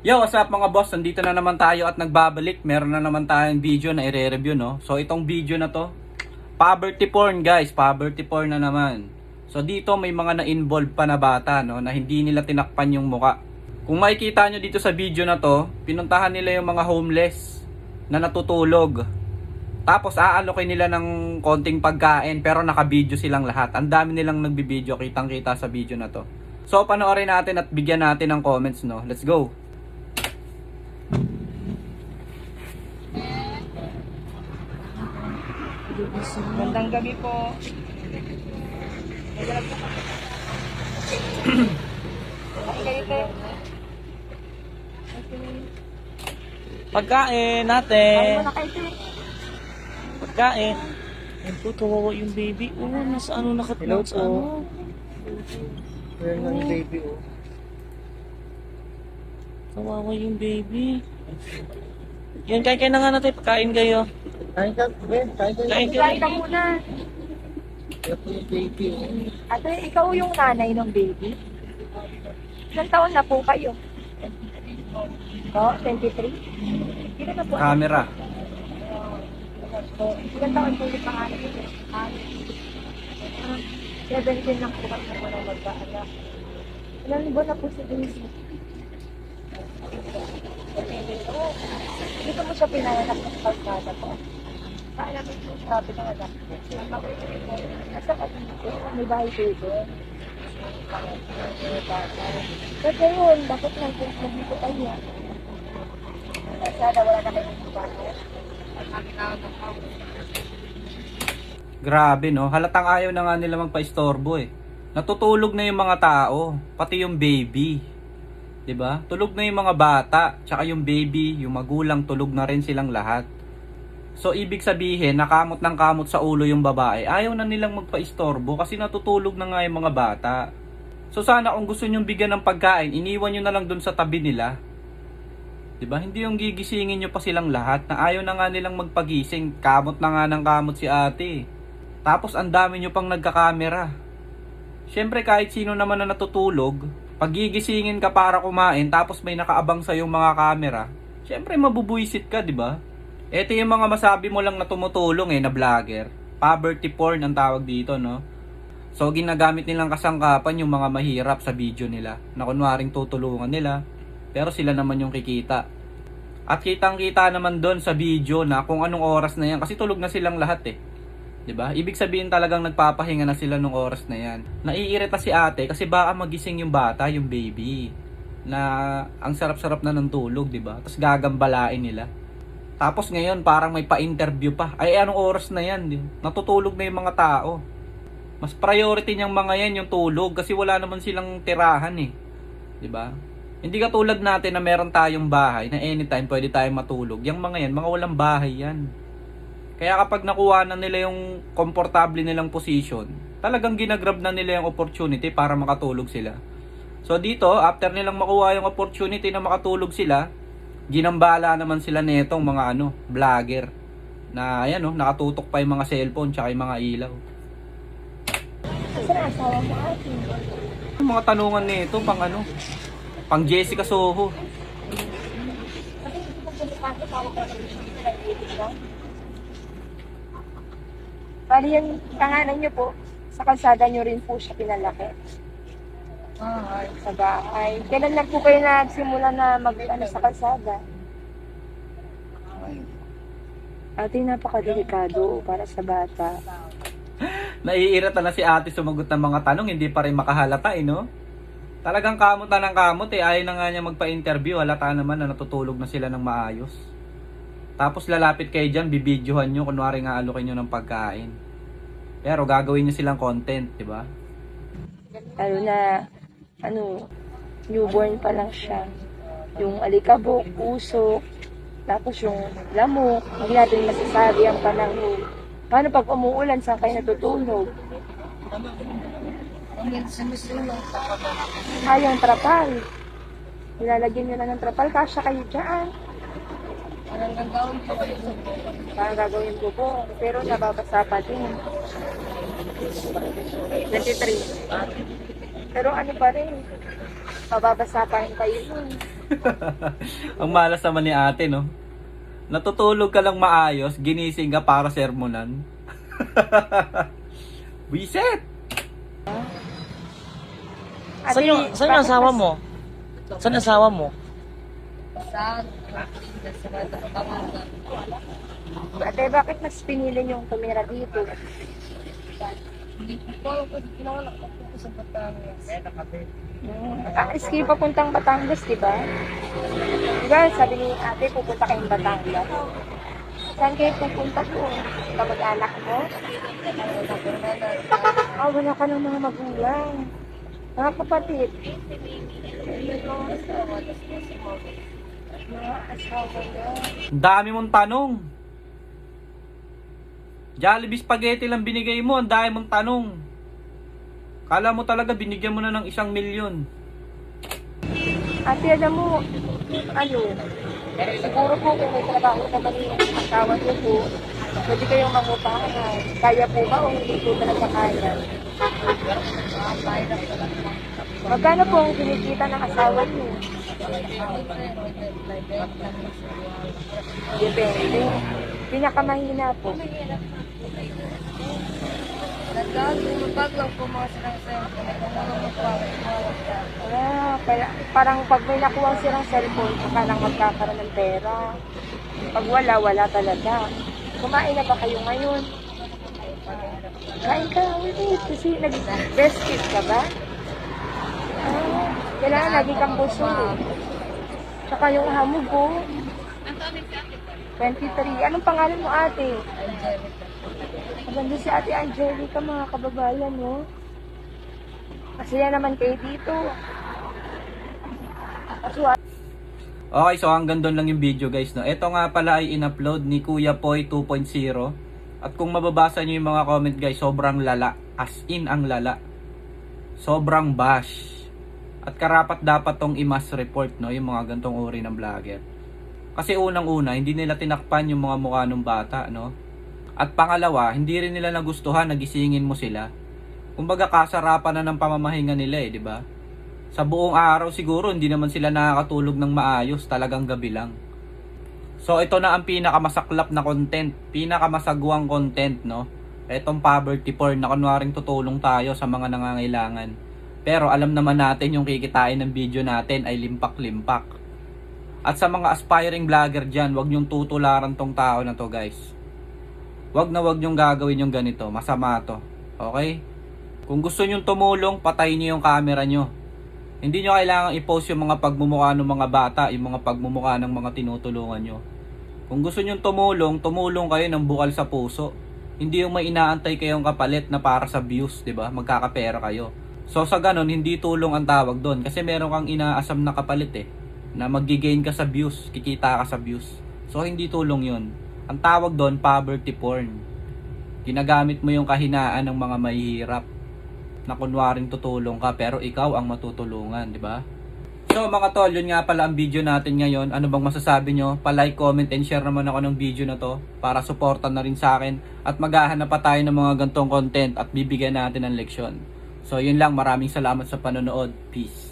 Yo, what's up mga boss? Nandito na naman tayo at nagbabalik. Meron na naman tayong video na i-review, no? So, itong video na to, poverty porn guys. Poverty porn na naman. So, dito may mga na-involve pa na bata, no? Na hindi nila tinakpan yung muka. Kung makikita nyo dito sa video na to, pinuntahan nila yung mga homeless na natutulog. Tapos, aalokin nila ng konting pagkain pero naka-video silang lahat. Ang dami nilang nagbibideo, kitang-kita sa video na to. So, panoorin natin at bigyan natin ng comments, no? Let's go! Magandang gabi po. Pagkain natin. Ano na kayo, te? Pagkain. Ayun po, kawawa yung baby. Oh, nasa ano nakatulog sa ano. Ayan nga yung baby, oh. Kawawa yung baby. Yun, kain na nga natin. Pagkain kayo. Kain ka, Ben. Kain ka. Kain Kain kayo. ka muna. Ito yung baby, oh. Ate, ikaw yung nanay ng baby? Ilang taon na po kayo? Oh, 23? Ilan na po? Camera. Ilang taon po yung pangalan niyo? 17 lang po kayo na walang magkaanak. Ilang buwan na po si Daisy? Dito mo siya pinanganak ng kalsada po. Kaalaman po, sabi ng anak. Nasa dito, may bahay dito. Ba't ngayon, bakit nandito tayo? Kalsada, wala na kayong bahay. Grabe no, halatang ayaw na nga nila magpa-istorbo eh. Natutulog na yung mga tao, pati yung baby. 'Di ba? Tulog na yung mga bata, tsaka yung baby, yung magulang tulog na rin silang lahat. So ibig sabihin, nakamot ng kamot sa ulo yung babae. Ayaw na nilang magpa-istorbo kasi natutulog na nga yung mga bata. So sana kung gusto nyong bigyan ng pagkain, iniwan nyo na lang dun sa tabi nila. 'Di ba? Hindi yung gigisingin nyo pa silang lahat na ayaw na nga nilang magpagising. Kamot na nga ng kamot si ate. Tapos ang dami nyo pang nagkakamera. Siyempre kahit sino naman na natutulog, pag gigisingin ka para kumain tapos may nakaabang sa yung mga camera, siyempre mabubuisit ka, 'di ba? Ito yung mga masabi mo lang na tumutulong na vlogger. Poverty porn ang tawag dito, no? So ginagamit nilang kasangkapan yung mga mahirap sa video nila na kunwaring tutulungan nila, pero sila naman yung kikita. At kitang-kita naman doon sa video na kung anong oras na yan kasi tulog na silang lahat eh. 'Di ba? Ibig sabihin talagang nagpapahinga na sila nung oras na 'yan. Naiirita si ate kasi baka magising yung bata, yung baby. Na ang sarap-sarap na ng tulog, 'di ba? Tapos gagambalain nila. Tapos ngayon parang may pa-interview pa. Ay anong oras na 'yan? Natutulog na yung mga tao. Mas priority niyang mga 'yan yung tulog kasi wala naman silang tirahan eh. 'Di ba? Hindi katulad natin na meron tayong bahay na anytime pwede tayong matulog. Yung mga 'yan, mga walang bahay 'yan. Kaya kapag nakuha na nila yung komportable nilang position, talagang ginagrab na nila yung opportunity para makatulog sila. So dito, after nilang makuha yung opportunity na makatulog sila, ginambala naman sila netong mga vlogger. Na ayan nakatutok pa yung mga cellphone tsaka yung mga ilaw. Saan ang asawa mo, ate? Yung mga tanungan nito pang Jessica Soho. Kasi hindi ko pinapasok ako kasi hindi ko nag-iisip. Bali yung pangalan niyo po, sa kalsada niyo rin po siya pinalaki. Sa bahay. Kailan lang po kayo nagsimula na sa kalsada? Ate, napakadelikado para sa bata. Naiirita na si ate sumagot ng mga tanong, hindi pa rin makahalata no? Talagang kamot na ng kamot ayaw na nga niya magpa-interview, halata naman na natutulog na sila ng maayos. Tapos lalapit kayo dyan, bibidyohan nyo, kunwari nga alokin nyo ng pagkain. Pero gagawin nyo silang content, di ba? Lalo na, newborn pa lang siya. Yung alikabok, usok, tapos yung lamok, hindi natin masasabi ang panahon. Paano pag umuulan, saan kayo natutulog? Yung trapal. Nilalagyan nyo lang ng trapal, kasya kayo dyan. Parang gagawin ko po, pero nababasa pa din. 23. Pero ano pa rin, mababasa pa rin kayo nun. Ang malas naman ni ate, no? Natutulog ka lang maayos, ginising ka para sermonan. Wiset! Saan yung asawa mo? Saan asawa mo? Ate, bakit mas pinili yung tumira dito? Alis kayo papuntang Batangas, di ba? Diba, sabi ni ate, pupunta kayong Batangas. Saan kayo pupunta po? Kamag-anak mo? Wala ka ng mga magulang. Mga kapatid. Mga asawa na. Ang dami mong tanong. Jollibee spaghetti lang binigay mo, ang dami mong tanong. Kala mo talaga binigyan mo na ng 1 milyon. Ate, alam mo, siguro po kung may trabaho naman yung asawa niyo po, pwede kayong mangupahan. Kaya po ba o hindi po talaga kaya? Magkano po ang kinikita ng asawa niyo? Depende. Pinakamahina po. Parang pag may nakuha silang cellphone, saka lang magkakaroon ng pera. Pag wala, wala talaga. Kumain na ba kayo ngayon? Kain ka, wait. Kasi nag-breastfeed ka ba? Kailangan lagi kang busog. Saka yung hamog ko. 23. Anong pangalan mo, ate? Maganda si Ate Angelica, mga kababayan, no? Masaya naman kayo dito. Okay, so hanggang doon lang yung video guys, no? Ito nga pala ay in-upload ni Kuya Poy 2.0. At kung mababasa nyo yung mga comment guys, sobrang lala. As in ang lala. Sobrang bash. At karapat dapat tong i-mass report, no? Yung mga gantong uri ng vlogger. Kasi unang-una, hindi nila tinakpan yung mga mukha ng bata, no? At pangalawa, hindi rin nila nagustuhan na gisingin mo sila. Kumbaga kasarapan na ng pamamahinga nila di ba? Sa buong araw siguro hindi naman sila nakakatulog ng maayos, talagang gabi lang. So ito na ang pinakamasaklap na content, pinakamasagwang content, no? Etong poverty porn na kunwaring tutulong tayo sa mga nangangailangan. Pero alam naman natin yung kikitain ng video natin ay limpak-limpak. At sa mga aspiring vlogger dyan, wag nyong tutularan tong tao na to guys. Wag na wag nyong gagawin yung ganito, masama to. Okay? Kung gusto nyong tumulong, patayin nyo yung camera nyo. Hindi nyo kailangang i-post yung mga pagmumukha ng mga bata, yung mga pagmumukha ng mga tinutulungan nyo. Kung gusto nyong tumulong kayo ng bukal sa puso. Hindi yung may inaantay kayong kapalit na para sa views, di ba? Magkakapera kayo. So sa ganun, hindi tulong ang tawag doon. Kasi meron kang inaasam na kapalit na mag-gain ka sa views, kikita ka sa views. So hindi tulong yun. Ang tawag doon, poverty porn. Ginagamit mo yung kahinaan ng mga mahihirap na kunwaring tutulong ka pero ikaw ang matutulungan, di ba? So mga tol, yun nga pala ang video natin ngayon. Ano bang masasabi nyo? Pa-like, comment, and share naman ako ng video na to para supportan na rin sa akin at maghahanap pa tayo ng mga gantong content at bibigyan natin ng leksyon. So yun lang, maraming salamat sa panonood. Peace.